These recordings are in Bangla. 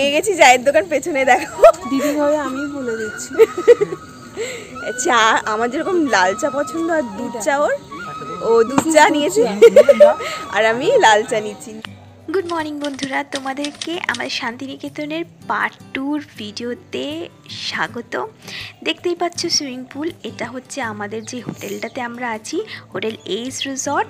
পেয়ে গেছি চায়ের দোকান পেছনে দেখো দিদি ভাবে আমি বলে দিচ্ছি চা আমার যেরকম লাল চা পছন্দ আর দুধ চা ও দুধ চা নিয়েছি আর আমি লাল চা নিচ্ছি। গুড মর্নিং বন্ধুরা, তোমাদেরকে আমার শান্তিনিকেতনের পার্ট 2 ভিডিওতে স্বাগত। দেখতেই পাচ্ছ সুইমিং পুল, এটা হচ্ছে আমাদের যে হোটেলটাতে আমরা আছি, হোটেল এইস রিসর্ট,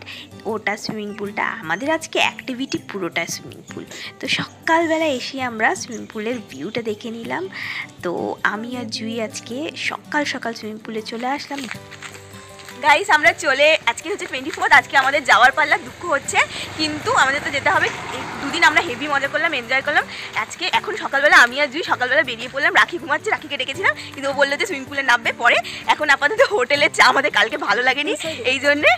ওটা সুইমিং পুলটা। আমাদের আজকে অ্যাক্টিভিটি পুরোটা সুইমিং পুল। তো সকালবেলা এসে আমরা সুইমিং পুলের ভিউটা দেখে নিলাম। তো আমি আর জুই আজকে সকাল সকাল সুইমিং পুলে চলে আসলাম। গাইস আমরা আজকে হচ্ছে 24, আজকে আমাদের যাওয়ার পাল্লা, দুঃখ হচ্ছে কিন্তু আমাদের তো যেতে হবে। দুদিন আমরা হেভি মজা করলাম, এনজয় করলাম। আজকে এখন সকালবেলা আমি আর জুই সকালবেলা বেরিয়ে পড়লাম। রাখি ঘুমাচ্ছে, রাখিকে ডেকেছিলাম কিন্তু ও বললো যে সুইমিং পুলে নামবে পরে। এখন আপাতত হোটেলের চা আমাদের কালকে ভালো লাগেনি, এই জন্যে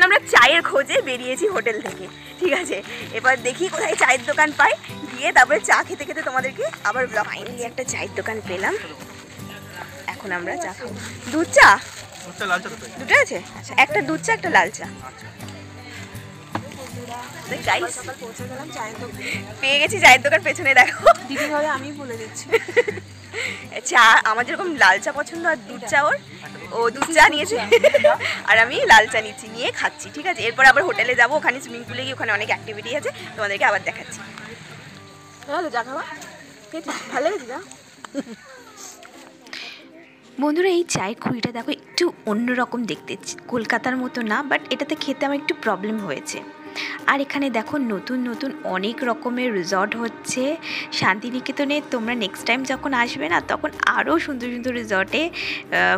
আমরা চায়ের খোঁজে বেরিয়েছি হোটেল থেকে। ঠিক আছে, এবার দেখি কোথায় চায়ের দোকান পাই, গিয়ে তারপরে চা খেতে খেতে তোমাদেরকে আবার ফাইনালি একটা চায়ের দোকান পেলাম। এখন আমরা চা খাবো। দুধ চা দুটো আছে? আচ্ছা, একটা দুধ চা একটা লাল চা। পেয়ে গেছি চায়ের দোকান পেছনে দেখো দিদি ভাবে আমি বলে দিচ্ছি চা আমার যেরকম লাল চা পছন্দ আর দুধ চা ও দুধ চা নিয়েছি আর আমি লাল চা নিচ্ছি, নিয়ে খাচ্ছি। ঠিক আছে, এরপর আবার হোটেলে যাবো, ওখানে সুইমিং পুলে গিয়ে ওখানে অনেক অ্যাক্টিভিটি আছে, তোমাদেরকে আবার দেখাচ্ছি। চা খাওয়া ভালো লেগেছে যা। বন্ধুরা, এই চায়ের খুঁড়িটা দেখো একটু অন্যরকম দেখতে, কলকাতার মতো না, বাট এটাতে খেতে আমার একটু প্রবলেম হয়েছে। আর এখানে দেখো নতুন নতুন অনেক রকমের রিসর্ট হচ্ছে শান্তিনিকেতনে। তোমরা নেক্সট টাইম যখন আসবে না, তখন আরও সুন্দর সুন্দর রিসর্টে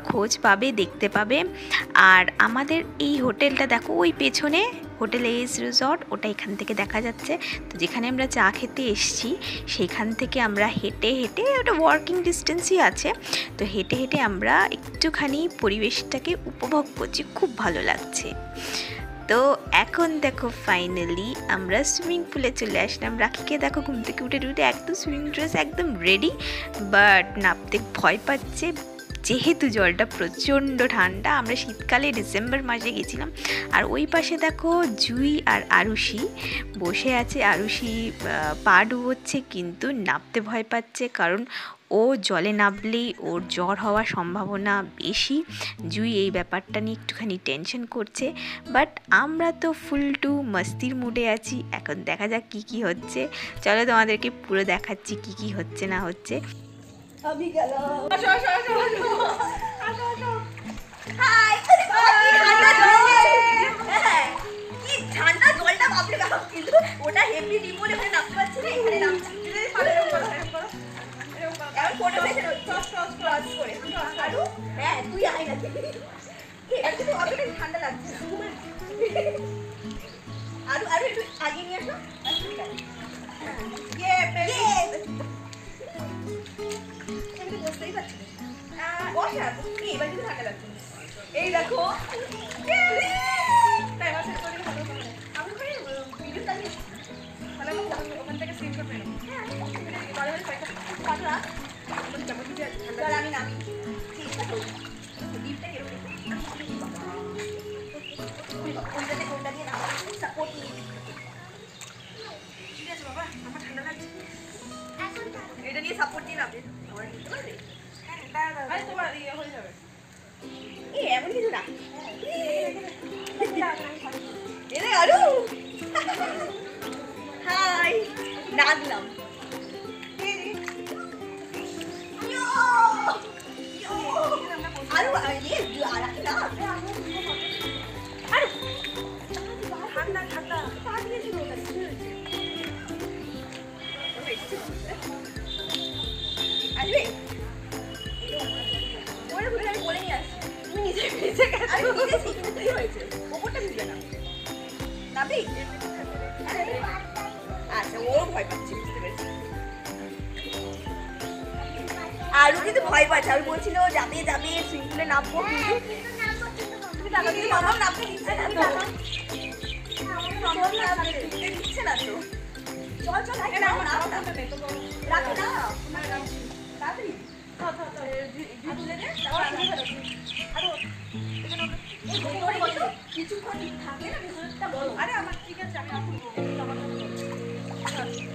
খোঁজ পাবে, দেখতে পাবে। আর আমাদের এই হোটেলটা দেখো ওই পেছনে, হোটেল এইস রিসর্ট, ওটা এখান থেকে দেখা যাচ্ছে। তো যেখানে আমরা চা খেতে এসেছি সেখান থেকে আমরা হেঁটে হেঁটে, ওটা ওয়াকিং ডিস্টেন্সই আছে, তো হেঁটে হেঁটে আমরা একটুখানি পরিবেশটাকে উপভোগ করছি, খুব ভালো লাগছে। তো এখন দেখো ফাইনালি আমরা সুইমিং পুলে চলে আসলাম। রাখিকে দেখো ঘুম থেকে উঠে একদম সুইমিং ড্রেস একদম রেডি, বাট নামতে ভয় পাচ্ছে যেহেতু জলটা প্রচণ্ড ঠান্ডা। আমরা শীতকালে ডিসেম্বর মাসে গেছিলাম। আর ওই পাশে দেখো জুই আর আরুষি বসে আছে। আরুষি পা ডুবোচ্ছে কিন্তু নামতে ভয় পাচ্ছে, কারণ ও জলে নামলেই ওর জ্বর হওয়ার সম্ভাবনা বেশি। জুই এই ব্যাপারটা নিয়ে একটুখানি টেনশন করছে, বাট আমরা তো ফুল টু মস্তির মুডে আছি। এখন দেখা যাক কী কী হচ্ছে, চলো তোমাদেরকে পুরো দেখাচ্ছি কী কী হচ্ছে না হচ্ছে। আমি গেলাম। কি ঠান্ডা জলটা, বাপরে বাপ, কিন্তু ওটা হেভি ডিপ বলে ওখানে নামতে পারছি না, এখানে নামছি। হ্যাঁ তুই আয় না, কিন্তু অতটা ঠান্ডা লাগছে না। আরো একটু আগে নিয়ে আসো। বসতেই পারছি বসা, এবার কিন্তু ঠান্ডা লাগছে। এই দেখো ওখান থেকে সিন করবে, আমি নামি। এটা নিয়ে সাপোর্ট দিয়ে নামবে, তোমার ইয়ে হয়ে যাবে। এমন কিছু না, আরো হাই নাচলাম। আরো রাখি না, ঠান্ডা ঠান্ডা আসবে। ওরে ঘুরে আমি বলে নিয়ে আসছি, তুমি নিজে ভিজে গেছো। আমি ভিজেছি কিন্তু কি হয়েছে, ওপরটা ভিজবে না নাবি। আচ্ছা, ওর ভয় পাচ্ছে, বুঝতে পেরেছি। আরও কিন্তু ভয় পাচ্ছে, আর বলছিল যাবে যাবে সুইমিং পুলে নামবো, কিন্তু তুমি টাকা দিয়ে মামাও নামতে দিচ্ছে না তো, দিচ্ছে না তো। চল চল রাখি না, রাখি না তাড়াতাড়ি কিছুক্ষণ থাকলে না ভিতরটা বলো। আরে আমার ঠিক আছে, আমি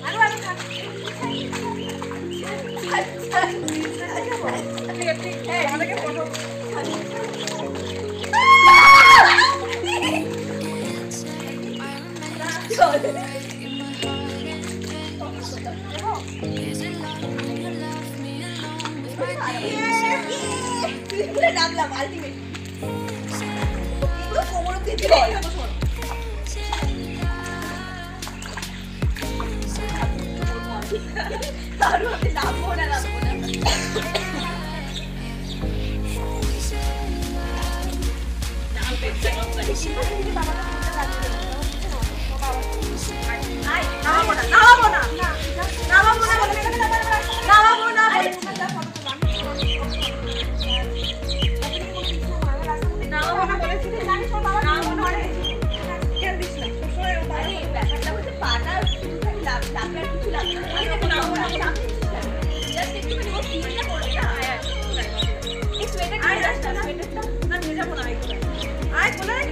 আরো আরো থাক। নামলাম আলটিমেট কোমর অব্দি দারুণ আমি নামবো না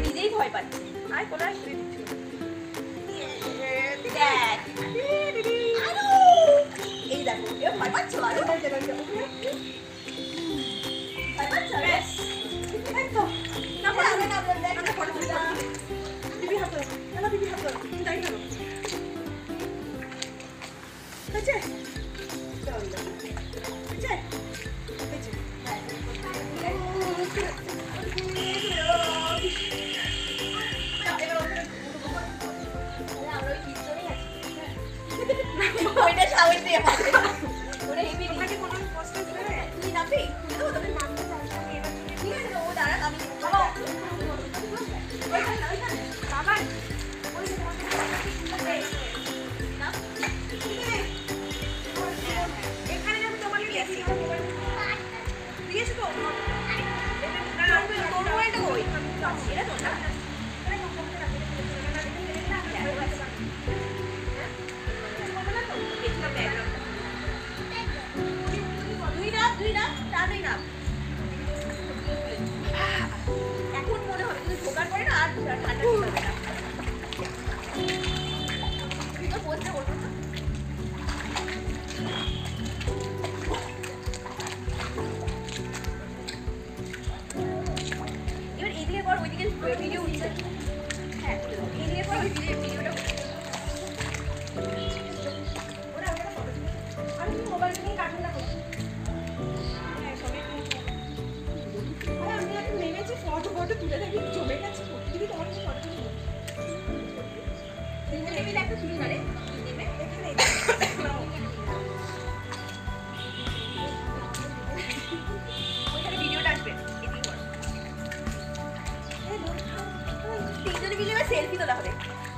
নিজেই ভয় পাচ্ছি আয় কোলা এই দেখো ভয় পাচ্ছ আরো ভয় পাচ্ছ দিবি হাত দিবি হাত যাই না আচ্ছা ওইটা সাউন্ড দিয়ে পাবে ওরে হেভি তোমাকে কোনো কষ্ট দিবে তুই নাপি তো তুমি নামতে চাও ঠিক আছে ও দাঁড়া আমি বাবা বাবা ওই যে তোমাকে না এখানে যাবে তোমাকে দিয়েছি দিয়েছি তো না তোর মোবাইলটা কই এটা তো না এখন মনে হবে কিন্তু ঢোকার পরে না আর ঠান্ডা হবে না বলতে বলবো না এবার এদিকে পর ওইদিকে ভিডিও উঠছে হ্যাঁ এদিকে পর ওই ভিডিওটা আমি মোবাইল নিয়ে কার্টুনটা করছি ফটো তুলে দেখি জমে গেছে দিদি তোমার ফটো তুলে দিদি একটা তুলে মারে দিবে এখানে ওইখানে ভিডিওটা আসবে এদিকে কর তিনজনে মিলে সেলফি তোলা হবে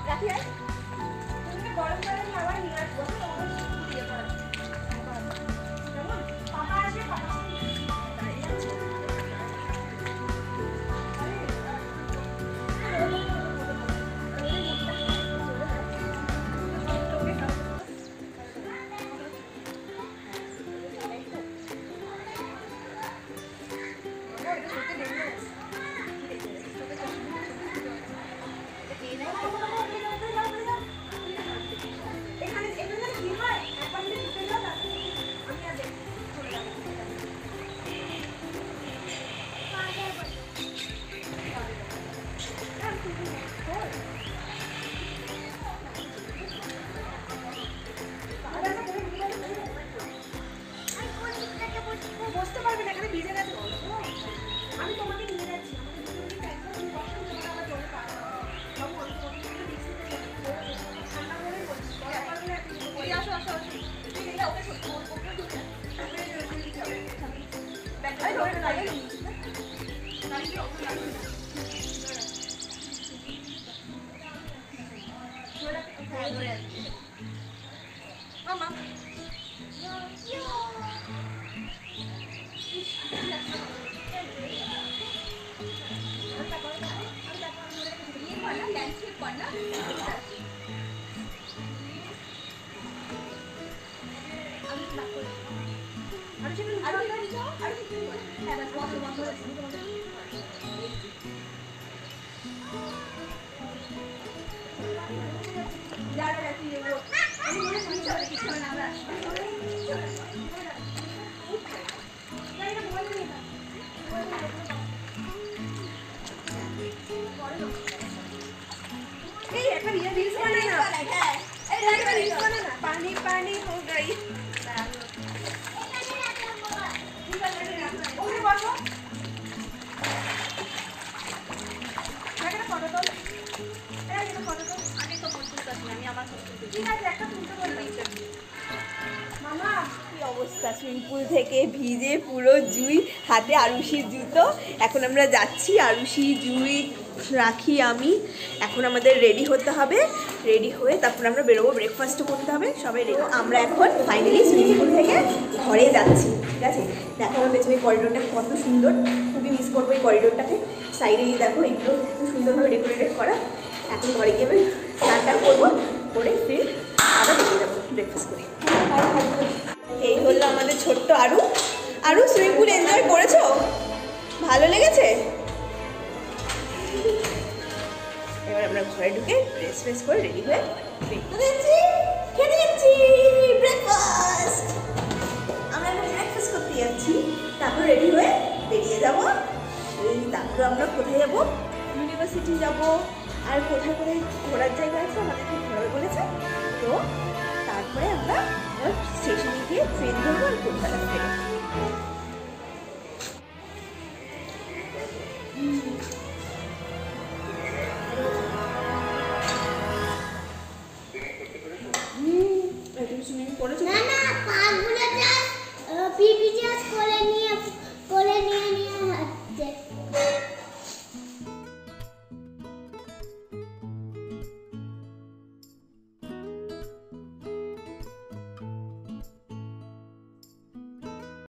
রাখি আর তুমি গরম গরম খাবার নিয়ে আসবো দিয়ে পড়া কেমন পাপা আসবে পাপা বসতে পারবে না এখানে ভিজে গেছে আমি তোমাকে নিয়ে যাচ্ছি আসো আসো মামা সুইমিং পুল থেকে ভিজে পুরো জুই, হাতে আরুষির জুতো। এখন আমরা যাচ্ছি, আরুষি, জুই, রাখি, আমি। এখন আমাদের রেডি হতে হবে, রেডি হয়ে তারপর আমরা বেরোবো, ব্রেকফাস্টও করতে হবে, সবাই রেডি। আমরা এখন ফাইনালি সুইমিং পুল থেকে ঘরে যাচ্ছি, ঠিক আছে? দেখো আমার পেছনে করিডোরটা কত সুন্দর, খুবই মিস করবো এই করিডোরটাকে। সাইডে দেখো এগুলো এত সুন্দরভাবে ডেকোরেটেড করা। এখন ঘরে গিয়ে আমি স্নানটা করবো, করে ফির আবার বেরিয়ে যাবো ব্রেকফাস্ট করে। এই হলো আমাদের ছোট্ট আরু। আরু, সুইমিং পুল এনজয় করেছো? ভালো লেগেছে? এবার আমরা ঘরে ঢুকে ড্রেস ফ্রেস করে রেডি হয়ে খেতে যাচ্ছি ব্রেকফাস্ট। আমরা এখন ব্রেকফাস্ট করতে যাচ্ছি, তারপর রেডি হয়ে বেরিয়ে যাব। তারপর আমরা কোথায় যাব? ইউনিভার্সিটি যাব, আর কোথায় কোথায় ঘোরার জায়গা আছে আমাদেরকে ঘোরার বলেছে। তো তারপরে আমরা স্টেশনে গিয়ে ট্রেন ধরবো আর কলকাতা ফেরবো।